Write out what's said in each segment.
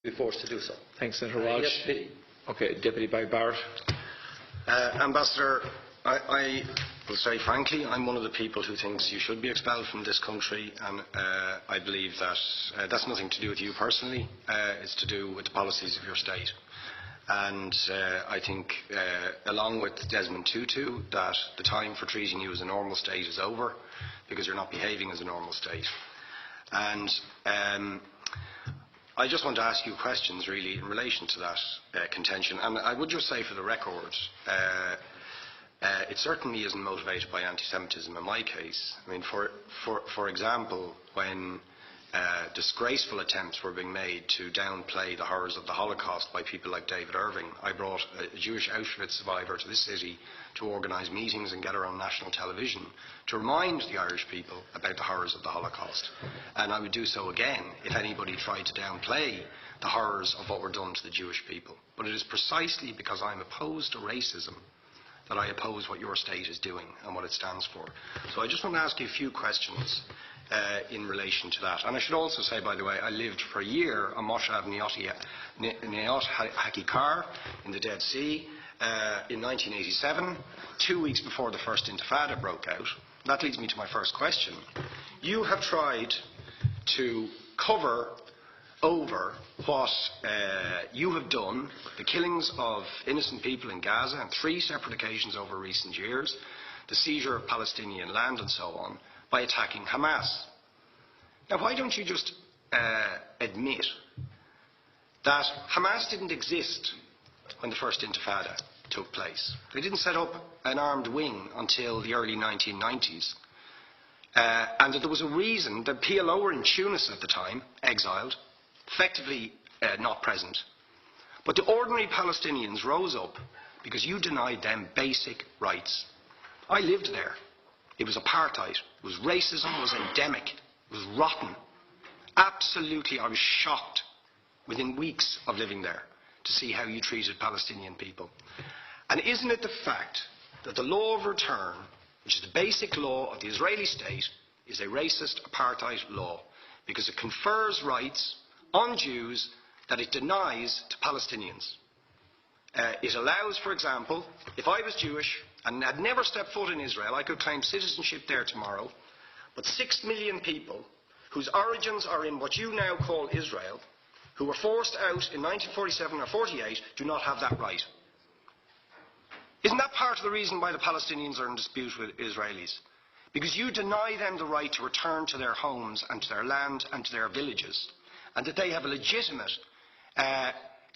be forced to do so. Thanks, Senator Walsh. Yes, pity. Okay, Deputy Barrett. Ambassador, I will say frankly, I'm one of the people who thinks you should be expelled from this country, and I believe that that's nothing to do with you personally. It's to do with the policies of your state. And I think, along with Desmond Tutu, that the time for treating you as a normal state is over, because you're not behaving as a normal state. And I just want to ask you questions, really, in relation to that contention. And I would just say, for the record, it certainly isn't motivated by anti-Semitism in my case. I mean, for example, when disgraceful attempts were being made to downplay the horrors of the Holocaust by people like David Irving, I brought a Jewish Auschwitz survivor to this city to organise meetings and get her on national television to remind the Irish people about the horrors of the Holocaust. And I would do so again if anybody tried to downplay the horrors of what were done to the Jewish people. But it is precisely because I'm opposed to racism that I oppose what your state is doing and what it stands for. So I just want to ask you a few questions in relation to that. And I should also say, by the way, I lived for a year on Moshav Neot Hakikar in the Dead Sea in 1987, 2 weeks before the first Intifada broke out. That leads me to my first question. You have tried to cover over what you have done, the killings of innocent people in Gaza on 3 separate occasions over recent years, the seizure of Palestinian land and so on, by attacking Hamas. Now, why don't you just admit that Hamas didn't exist when the first Intifada took place? They didn't set up an armed wing until the early 1990s. And that there was a reason that PLO were in Tunis at the time, exiled, effectively not present. But the ordinary Palestinians rose up because you denied them basic rights. I lived there. It was apartheid. It was racism. It was endemic. It was rotten. Absolutely, I was shocked within weeks of living there to see how you treated Palestinian people. And isn't it the fact that the law of return, which is the basic law of the Israeli state, is a racist apartheid law because it confers rights on Jews that it denies to Palestinians? It allows, for example, if I was Jewish and had never stepped foot in Israel, I could claim citizenship there tomorrow, but 6 million people whose origins are in what you now call Israel, who were forced out in 1947 or 48, do not have that right. Isn't that part of the reason why the Palestinians are in dispute with Israelis? Because you deny them the right to return to their homes and to their land and to their villages, and that they have a legitimate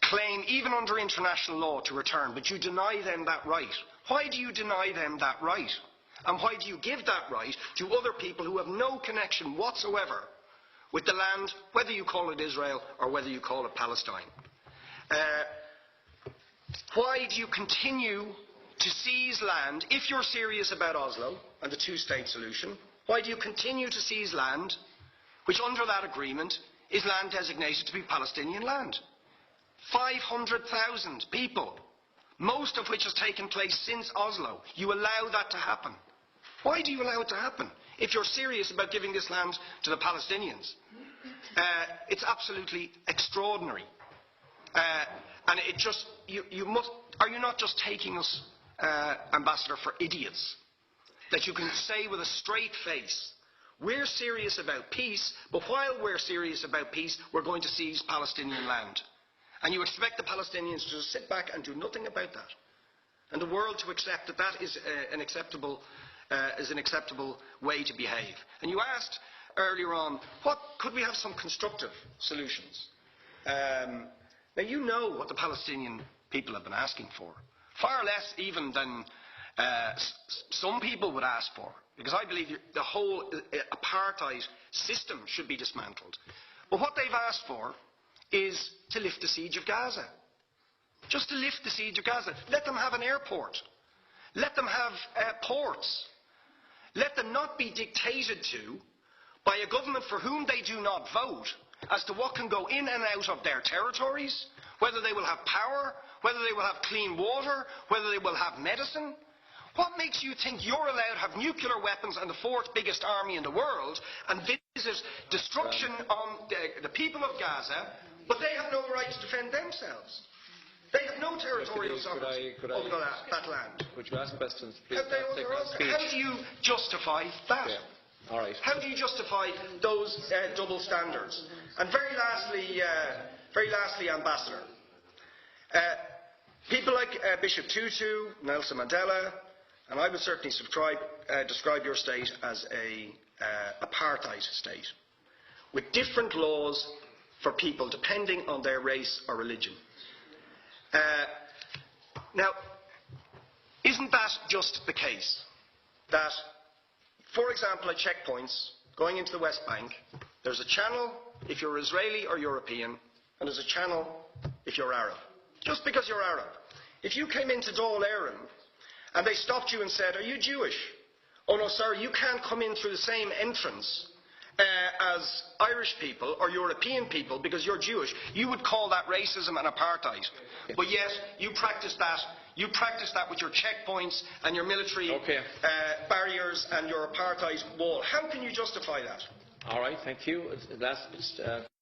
claim, even under international law, to return, but you deny them that right. Why do you deny them that right? And why do you give that right to other people who have no connection whatsoever with the land, whether you call it Israel or whether you call it Palestine? Why do you continue to seize land, if you're serious about Oslo and the two-state solution? Why do you continue to seize land, which under that agreement is land designated to be Palestinian land? 500,000 people, most of which has taken place since Oslo. You allow that to happen. Why do you allow it to happen if you're serious about giving this land to the Palestinians? It's absolutely extraordinary. And it just, are you not just taking us, Ambassador, for idiots? That you can say with a straight face, we're serious about peace, but while we're serious about peace, we're going to seize Palestinian land. And you expect the Palestinians to just sit back and do nothing about that. And the world to accept that that is an acceptable way to behave. And you asked earlier on, could we have some constructive solutions? Now, you know what the Palestinian people have been asking for. Far less even than some people would ask for. Because I believe the whole apartheid system should be dismantled. But what they've asked for is to lift the siege of Gaza. Just to lift the siege of Gaza. Let them have an airport. Let them have ports. Let them not be dictated to by a government for whom they do not vote as to what can go in and out of their territories, whether they will have power, whether they will have clean water, whether they will have medicine. What makes you think you're allowed to have nuclear weapons and the 4th biggest army in the world and visit destruction on the people of Gaza, but they have no right right to defend themselves. They have no territorial sovereignty over that land. Could you ask questions, please? How do you justify that? Yeah. All right. How do you justify those double standards? And very lastly, Ambassador, people like Bishop Tutu, Nelson Mandela, and I would certainly describe your state as a apartheid state, with different laws for people depending on their race or religion. Now, isn't that just the case that, for example, at checkpoints going into the West Bank, there's a channel if you're Israeli or European, and there's a channel if you're Arab, just because you're Arab. If you came into Dáil Éireann and they stopped you and said, "Are you Jewish?" "Oh no, sir, you can't come in through the same entrance as Irish people or European people because you're Jewish," you would call that racism and apartheid. But yet you practice that. You practice that with your checkpoints and your military barriers and your apartheid wall. How can you justify that? All right, thank you. Last